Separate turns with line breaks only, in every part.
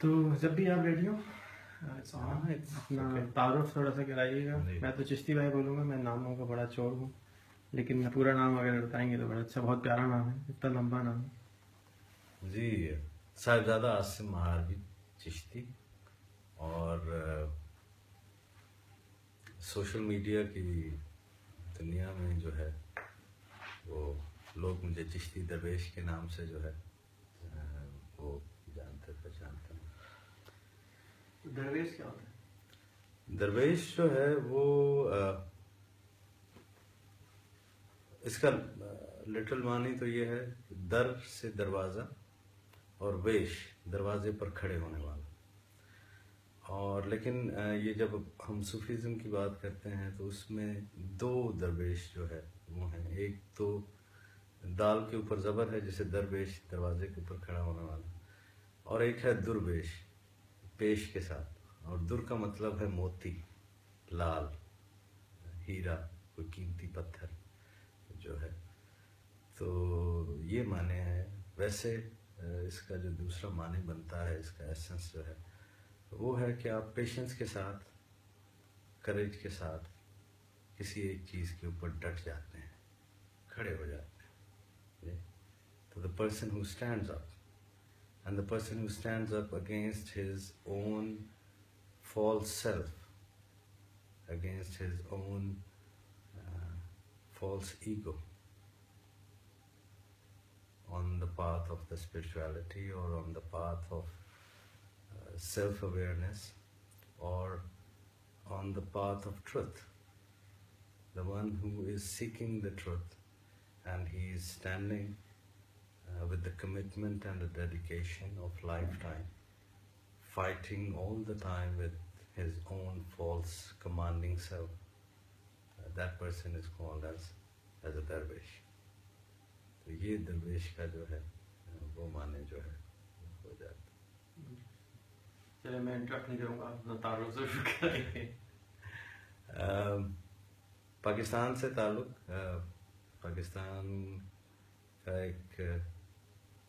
तो जब भी आप रेडी हो अपना तारुफ थोड़ा सा कराइएगा। मैं तो चिश्ती भाई बोलूँगा, मैं नामों का बड़ा चोर हूँ, लेकिन पूरा नाम अगर बताएंगे तो बड़ा अच्छा, बहुत प्यारा नाम है, इतना लंबा नाम है
जी। साहिबजादा आसिम महारवी चिश्ती, और सोशल मीडिया की दुनिया में जो है वो लोग मुझे चिश्ती दरवेश के नाम से जो है वो जानते पहचानते हैं।
तो दरवेश क्या होता है?
दरवेश जो है वो इसका लिटरल मानी तो ये है, दर से दरवाज़ा और वेश दरवाजे पर खड़े होने वाला। और लेकिन ये जब हम सूफीज़म की बात करते हैं तो उसमें दो दरवेश जो है वो हैं। एक तो दाल के ऊपर ज़बर है जिसे दरवेश दरवाजे के ऊपर खड़ा होने वाला, और एक है दुर्वेश पेश के साथ। और दुर का मतलब है मोती, लाल, हीरा, कोई कीमती पत्थर जो है। तो ये माने हैं। वैसे इसका जो दूसरा माने बनता है, इसका एसेंस जो है वो है कि आप पेशेंस के साथ, करेज के साथ किसी एक चीज़ के ऊपर डट जाते हैं, खड़े हो जाते हैं। तो the person who stands up, and the person who stands up against his own false self, against his own false ego, on the path of the spirituality or on the path of self-awareness or on the path of truth. The one who is seeking the truth and he is standing with the commitment and the dedication of lifetime, fighting all the time with his own false commanding self. That person is called as a dervish. तो ये दरवेश का जो है वो माने जो है हो जाता।
चलिए मैं इंटरप्ट नहीं करूँगा, अपना तारुफ से शुरू करेंगे।
पाकिस्तान से ताल्लुक़, पाकिस्तान का एक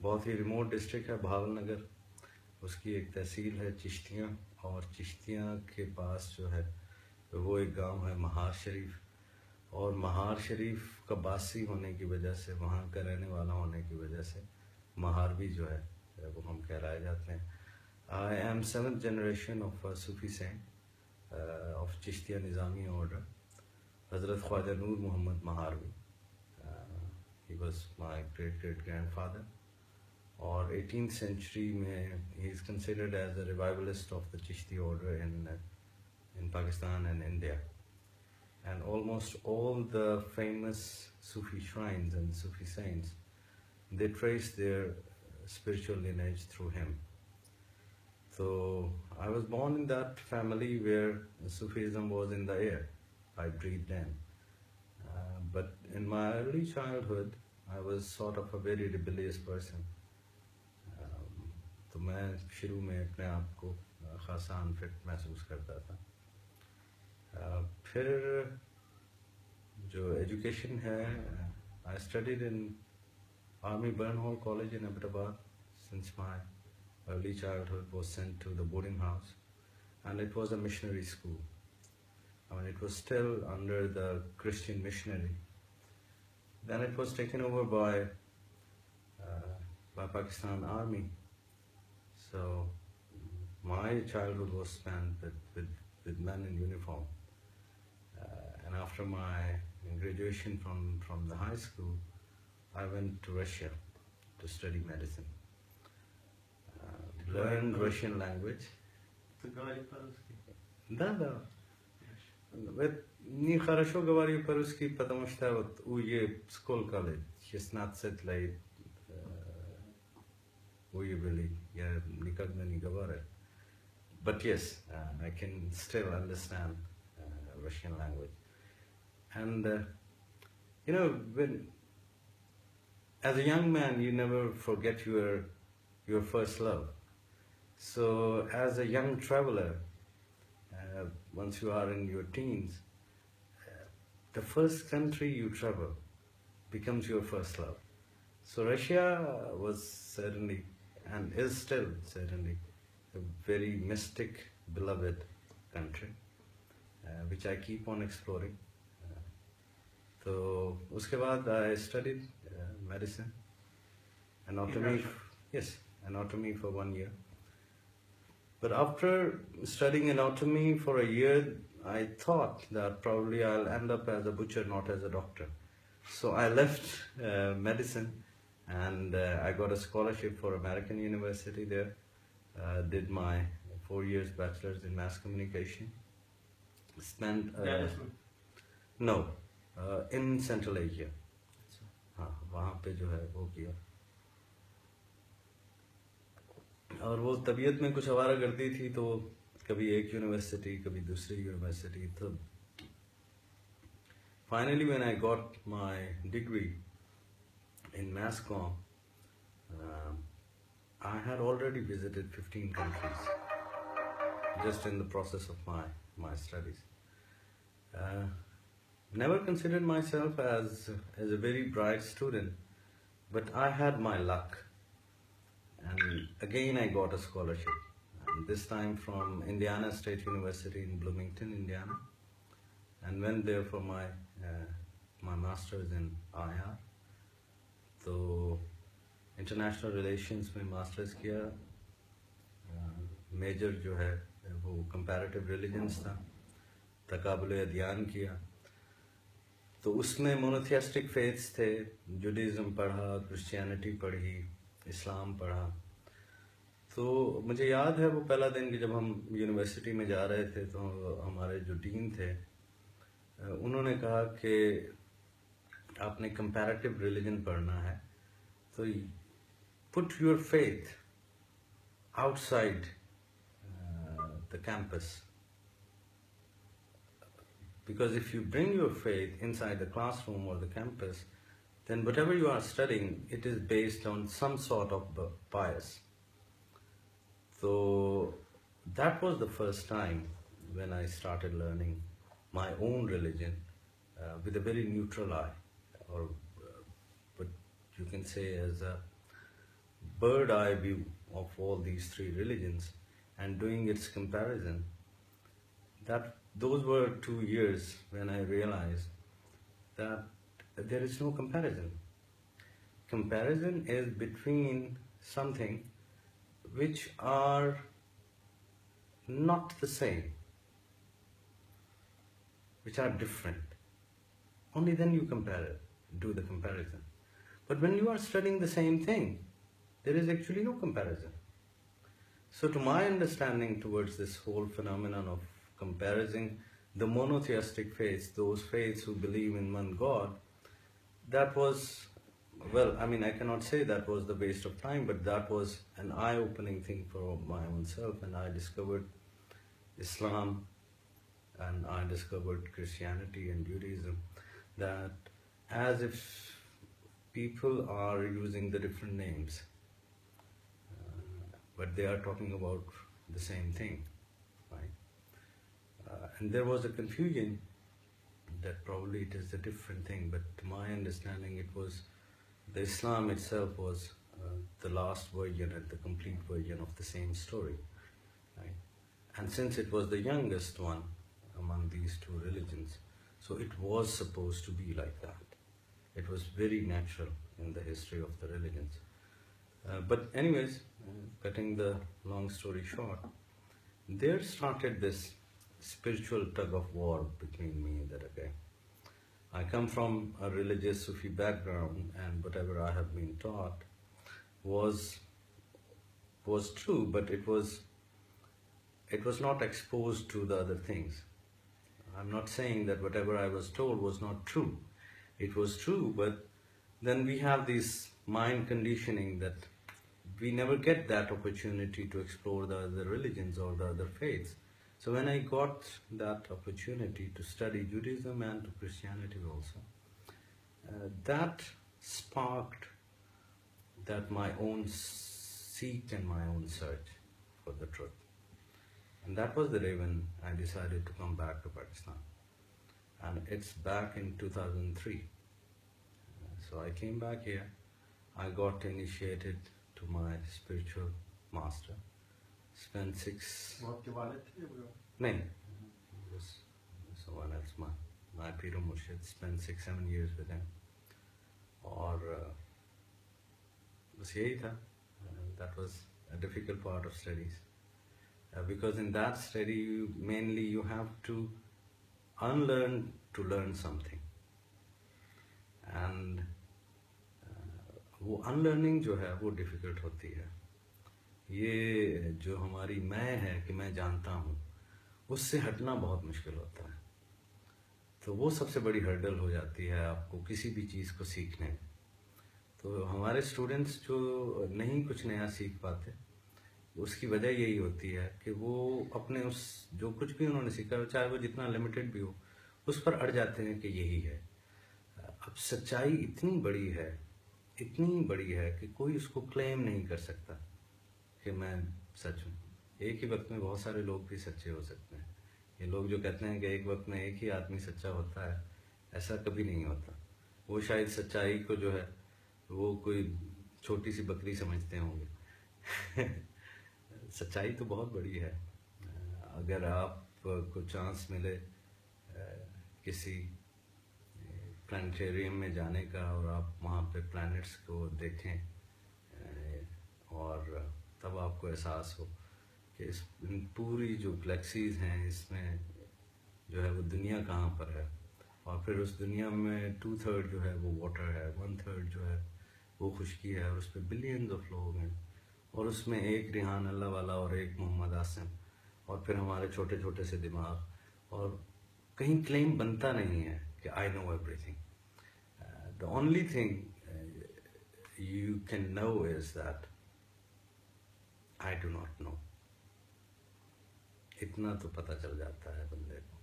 बहुत ही रिमोट डिस्ट्रिक्ट है भावलनगर। उसकी एक तहसील है चिश्तियाँ, और चिश्तियाँ के पास जो है वो एक गांव है महार शरीफ। और महार शरीफ का बासी होने की वजह से, वहाँ का रहने वाला होने की वजह से महारवी जो है वो हम कहलाए जाते हैं। I am 7th generation of Sufi saint of Chishtia Nizami order, Hazrat Khwaja Noor Muhammad Maharvi. He was my great grandfather. और 18th century में he is considered as a revivalist of the Chishti order in Pakistan and India. And almost all the famous Sufi shrines and Sufi saints, they trace their spiritual lineage through him. So I was born in that family where Sufism was in the air. I breathed in. But in my early childhood, I was sort of a very rebellious person. तो मैं शुरू में अपने आप को खासा unfit महसूस करता था। फिर जो एजुकेशन है, I studied in Army Burnhall College in Ahmedabad since my early childhood, was sent to the boarding house, and it was a missionary school. I mean, it was still under the Christian missionary. Then it was taken over by Pakistan Army. So my childhood was spent with men in uniform. And after my graduation from the high school, I went to Russia to study medicine. Learned Russian language. Да. Не хорошо говорю по-русски, потому что вот сколько лет, 16 лет уебали, я никогда не говорю. But yes, I can still understand Russian language. And you know, when as a young man, you never forget your first love. So as a young traveler, once you are in your teens, the first country you travel becomes your first love. So Russia was certainly, and is still certainly, a very mystic, beloved country, which I keep on exploring. So उसके बाद I studied medicine, anatomy. Yes, anatomy for 1 year. But after studying anatomy for a year, I thought that probably I'll end up as a butcher, not as a doctor. So I left medicine, and I got a scholarship for American University there. Did my 4 years bachelor's in mass communication. Spent no, in Central Asia. हाँ, वहाँ पे जो है वो किया. और वो तबीयत में कुछ आवारागर्दी थी, तो कभी एक यूनिवर्सिटी, कभी दूसरी यूनिवर्सिटी. तो finally when I got my degree in mass comm, I had already visited 15 countries just in the process of my studies. Never considered myself as a very bright student, but I had my luck. And again I got a scholarship, and this time from Indiana State University in Bloomington, Indiana, and went there for my master's in IR. तो international relations में masters किया. Major जो है वो comparative religions था. तकाबुल अदयान किया. तो उसमें मोनोथियास्टिक फेथ्स थे. जुडिज्म पढ़ा, क्रिश्चियनिटी पढ़ी, इस्लाम पढ़ा. तो मुझे याद है वो पहला दिन कि जब हम यूनिवर्सिटी में जा रहे थे, तो हमारे जो डीन थे उन्होंने कहा कि आपने कंपैरेटिव रिलीजन पढ़ना है, तो put your faith outside the campus, because if you bring your faith inside the classroom or the campus, then whatever you are studying, it is based on some sort of bias. So that was the first time when I started learning my own religion with a very neutral eye, or what you can say as a bird eye view of all these three religions, and doing its comparison. Those were 2 years when I realized that there is no comparison. Comparison is between something which are not the same, which are different. Only then you compare it, do the comparison. But when you are studying the same thing, there is actually no comparison. So to my understanding towards this whole phenomenon of comparing the monotheistic faiths, those faiths who believe in one God, that was, well, I mean, I cannot say that was the waste of time, but that was an eye-opening thing for my own self, and I discovered Islam, and I discovered Christianity and Judaism, that as if people are using the different names, but they are talking about the same thing, right? And there was a confusion that probably it is a different thing, but to my understanding it was the Islam itself was the last version and the complete version of the same story, right? And since it was the youngest one among these two religions, so it was supposed to be like that. It was very natural in the history of the religions. But anyways, cutting the long story short, there started this spiritual tug of war between me and that guy. I come from a religious Sufi background, and whatever I have been taught was true, but it was not exposed to the other things. I'm not saying that whatever I was told was not true. It was true, but then we have this mind conditioning that we never get that opportunity to explore the other religions or the other faiths. So when I got that opportunity to study Judaism and to Christianity also, that sparked that my own seek and my own search for the truth. And that was the day when I decided to come back to Pakistan. And it's back in 2003. So I came back here. I got initiated to my spiritual master, spent 6.
بہت کے والد تھے
نہیں, someone else, my Pir Murshid, spent 6-7 years with him. اور بس یہی تھا. That was a difficult part of studies. Because in that study, mainly you have to unlearn to learn something. And وہ unlearning جو ہے وہ difficult ہوتی ہے. یہ جو ہماری میں ہے کہ میں جانتا ہوں, اس سے ہٹنا بہت مشکل ہوتا ہے. تو وہ سب سے بڑی ہرڈل ہو جاتی ہے آپ کو کسی بھی چیز کو سیکھنے میں. تو ہمارے اسٹوڈنٹس جو نہیں کچھ نیا سیکھ پاتے, اس کی وجہ یہی ہوتی ہے کہ وہ اپنے اس جو کچھ بھی انہوں نے سیکھا, چاہے وہ جتنا لمیٹڈ بھی ہو, اس پر اڑ جاتے ہیں کہ یہی ہے. اب سچائی اتنی بڑی ہے کہ کوئی اس کو کلیم نہیں کر سکتا کہ میں سچ ہوں. ایک ہی وقت میں بہت سارے لوگ بھی سچے ہو سکتے ہیں. یہ لوگ جو کہتے ہیں کہ ایک وقت میں ایک ہی آدمی سچا ہوتا ہے, ایسا کبھی نہیں ہوتا. وہ شاید سچائی کو جو ہے وہ کوئی چھوٹی سی بکری سمجھتے ہوں گے. سچائی تو بہت بڑی ہے. اگر آپ کو چانس ملے کسی پلانٹیریم میں جانے کا اور آپ وہاں پہ پلانٹس کو دیکھیں, اور تب آپ کو احساس ہو کہ اس پوری جو گلیکسیز ہیں اس میں جو ہے وہ دنیا کہاں پر ہے, اور پھر اس دنیا میں 2/3 جو ہے وہ واٹر ہے, 1/3 جو ہے وہ خشکی ہے, اور اس پہ بلینز آف لوگ ہیں, اور اس میں ایک ریحان اللہ والا اور ایک محمد آسم, اور پھر ہمارے چھوٹے چھوٹے سے دماغ, اور کہیں کلیم بنتا نہیں ہے کہ I know everything. The only thing you can know is that I do not know. اتنا تو پتہ چل جاتا ہے بندے کو.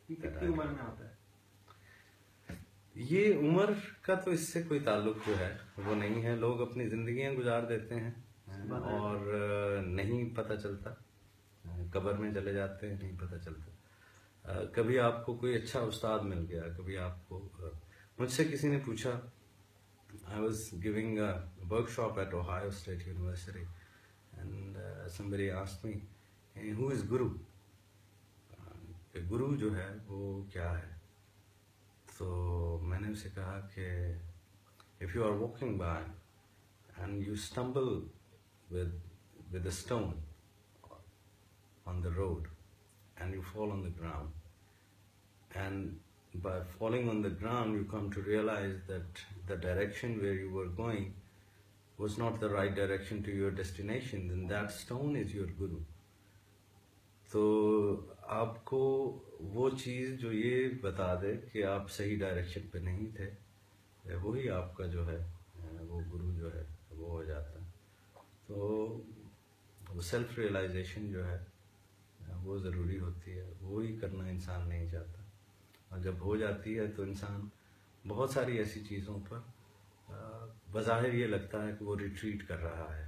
کتنی عمر میں آتا ہے
یہ عمر کا تو اس سے کوئی تعلق جو ہے وہ نہیں ہے. لوگ اپنی زندگیاں گزار دیتے ہیں اور نہیں پتہ چلتا, قبر میں چلے جاتے ہیں, نہیں پتہ چلتا. کبھی آپ کو کوئی اچھا استاد مل گیا, کبھی آپ کو مجھ سے کسی نے پوچھا, I was giving a workshop at Ohio State University and somebody asked me, who is Guru? گرو جو ہے وہ کیا ہے. تو میں نے اسے کہا کہ if you are walking by and you stumble with a stone on the road and you fall on the ground, and by falling on the ground you come to realize that the direction where you were going was not the right direction to your destination, then that stone is your guru. تو آپ کو وہ چیز جو یہ بتا دے کہ آپ صحیح ڈائریکشن پہ نہیں تھے, وہی آپ کا جو ہے وہ گرو جو ہے وہ ہو جاتا ہے. تو وہ سیلف ریئلائزیشن جو ہے وہ ضروری ہوتی ہے, وہی کرنا انسان نہیں چاہتا. اور جب ہو جاتی ہے تو انسان بہت ساری ایسی چیزوں پر بظاہر یہ لگتا ہے کہ وہ ریٹریٹ کر رہا ہے,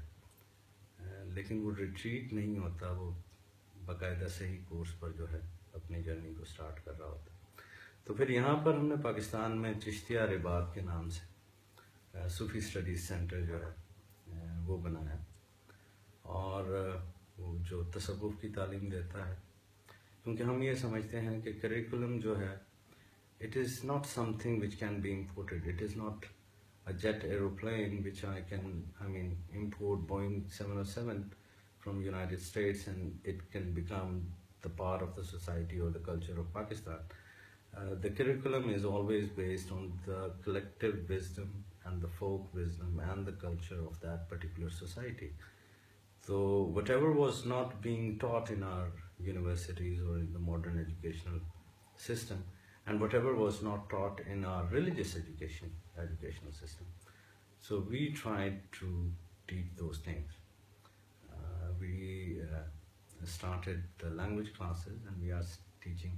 لیکن وہ ریٹریٹ نہیں ہوتا, وہ باقاعدہ صحیح کورس پر جو ہے اپنی جرنی کو سٹارٹ کر رہا ہوتا. تو پھر یہاں پر ہم نے پاکستان میں چشتیہ رباط کے نام سے صوفی اسٹڈیز سینٹر جو ہے وہ بنایا, اور وہ جو تصوف کی تعلیم دیتا ہے. کیونکہ ہم یہ سمجھتے ہیں کہ کریکولم جو ہے it is not something which can be imported. It is not a jet aeroplane which I mean import Boeing 707 from United States and it can become the part of the society or the culture of Pakistan. The curriculum is always based on the collective wisdom and the folk wisdom and the culture of that particular society. So whatever was not being taught in our universities or in the modern educational system, and whatever was not taught in our religious educational system, so we tried to teach those things. We started the language classes and we are teaching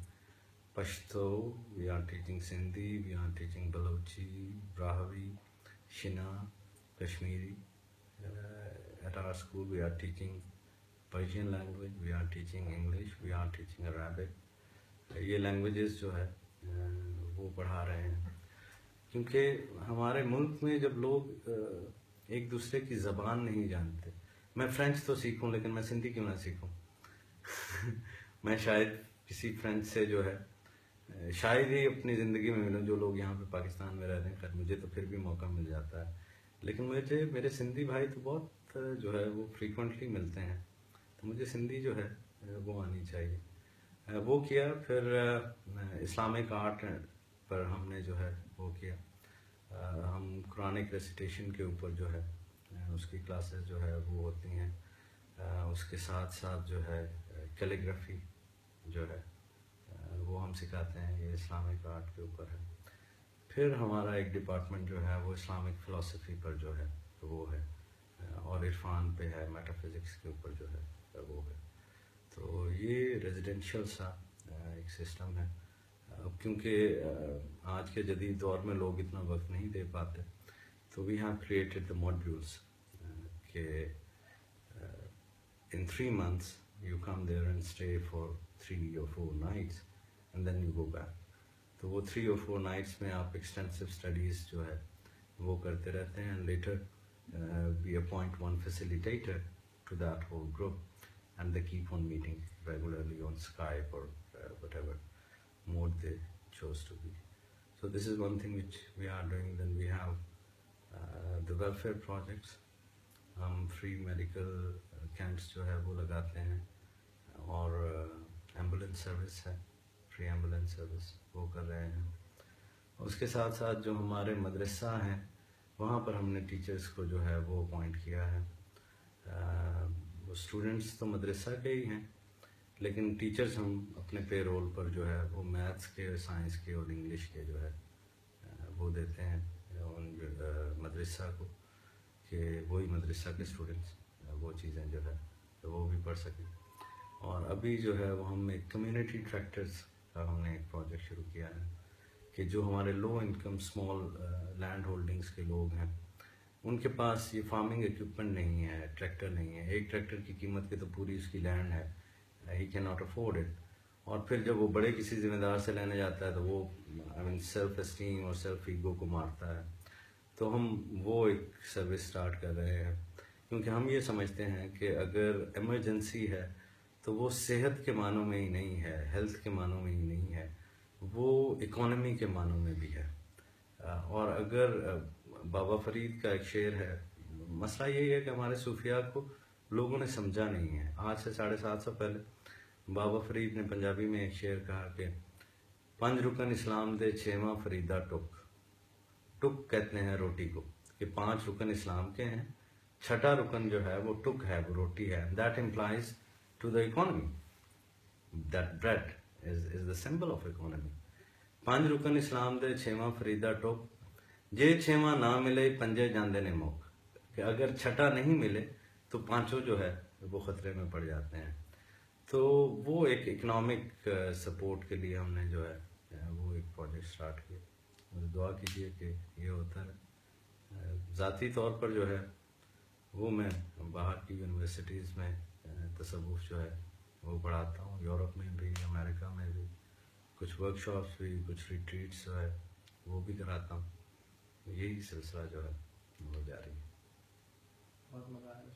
Pashto, we are teaching Sindhi, we are teaching Balochi, Brahavi, Shina, Kashmiri. At our school we are teaching Persian language, we are teaching English, we are teaching Arabic. یہ languages جو ہے وہ پڑھا رہے ہیں, کیونکہ ہمارے ملک میں جب لوگ ایک دوسرے کی زبان نہیں جانتے, मैं फ्रेंच तो सीखूं लेकिन मैं सिंधी क्यों ना सीखूं। मैं शायद किसी फ्रेंच से जो है शायद ही अपनी ज़िंदगी में मिलूं, जो लोग यहाँ पे पाकिस्तान में रह रहे हैं, मुझे तो फिर भी मौका मिल जाता है, लेकिन मुझे मेरे सिंधी भाई तो बहुत जो है वो फ्रीक्वेंटली मिलते हैं, तो मुझे सिंधी जो है वो आनी चाहिए। वो किया, फिर इस्लामिक आर्ट पर हमने जो है वो किया। हम कुरानिक रेसिटेशन के ऊपर जो है उसकी क्लासेस जो है वो होती हैं। उसके साथ साथ जो है कैलीग्राफी जो है वो हम सिखाते हैं, ये इस्लामिक आर्ट के ऊपर है। फिर हमारा एक डिपार्टमेंट जो है वो इस्लामिक फ़िलासफ़ी पर जो है वो है, और इरफान पे है, मेटाफिज़िक्स के ऊपर जो है वो है। तो ये रेजिडेंशियल सा एक सिस्टम है। अब क्योंकि आज के जदीद दौर में लोग इतना वक्त नहीं दे पाते, तो we have created the modules के in 3 months you come there and stay for 3 or 4 nights and then you go back. तो वो 3 or 4 nights में आप extensive studies जो है वो करते रहते हैं, and later we appoint one facilitator to that whole group and they keep on meeting regularly on Skype or whatever mode they chose to be. So this is one thing which we are doing. Then we have the welfare projects. हम free medical camps जो है वो लगाते हैं, और ambulance service है, free ambulance service वो कर रहे हैं। उसके साथ साथ जो हमारे मदरसा हैं वहाँ पर हमने टीचर्स को जो है वो अपॉइंट किया है। वो स्टूडेंट्स तो मदरसा के ही हैं, लेकिन टीचर्स हम अपने पे रोल पर जो है वो मैथ्स के, साइंस के और इंग्लिश के जो है वो देते हैं उन मदरसा को, कि वही मदरसा के स्टूडेंट्स वो चीज़ें जो है तो वो भी पढ़ सकें। और अभी जो है वो हम एक कम्युनिटी ट्रैक्टर्स का हमने एक प्रोजेक्ट शुरू किया है, कि जो हमारे low income small land holdings के लोग हैं, उनके पास ये फार्मिंग इक्विपमेंट नहीं है, ट्रैक्टर नहीं है। एक ट्रैक्टर की कीमत की तो पूरी उसकी लैंड है, he can not afford it. और फिर जब वो बड़े किसी ज़िम्मेदार से लेने जाता है तो वो सेल्फ एस्टीम और सेल्फ ईगो को मारता है। तो हम वो एक सर्विस स्टार्ट कर रहे हैं, क्योंकि हम ये समझते हैं कि अगर इमरजेंसी है तो वो सेहत के मानों में ही नहीं है, हेल्थ के मानों में ही नहीं है, वो इकोनॉमी के मानों में भी है। और अगर बाबा फरीद का एक शेर है, मसला यही है कि हमारे सूफिया को लोगों ने समझा नहीं है। आज से 750 पहले बाबा फरीद ने पंजाबी में एक शेर कहा कि 5 रुकन इस्लाम दे 6वां फरीदा टुक। टुक कहते हैं रोटी को, कि 5 रुकन इस्लाम के हैं, 6ठा रुकन जो है वो टुक है, वो रोटी है। That implies to the economy, that bread is the symbol of economy. 5 रुकन इस्लाम दे 6वां फरीदा टुक, जे 6वां ना मिले पंजे जांदे ने मुक, कि अगर 6ठा नहीं मिले तो 5 जो है वो खतरे में पड़ जाते हैं। तो वो एक इकोनॉमिक सपोर्ट के लिए हमने जो है वो एक प्रोजेक्ट स्टार्ट किया। दुआ कीजिए कि ये होता है। ज़ाती तौर पर जो है वो मैं बाहर की यूनिवर्सिटीज़ में तसव्वुफ़ जो है वो पढ़ाता हूँ, यूरोप में भी, अमेरिका में भी, कुछ वर्कशॉप्स भी, कुछ रिट्रीट्स जो है वो भी कराता हूँ। यही सिलसिला जो है वो जारी है।
बहुत मज़ा आया।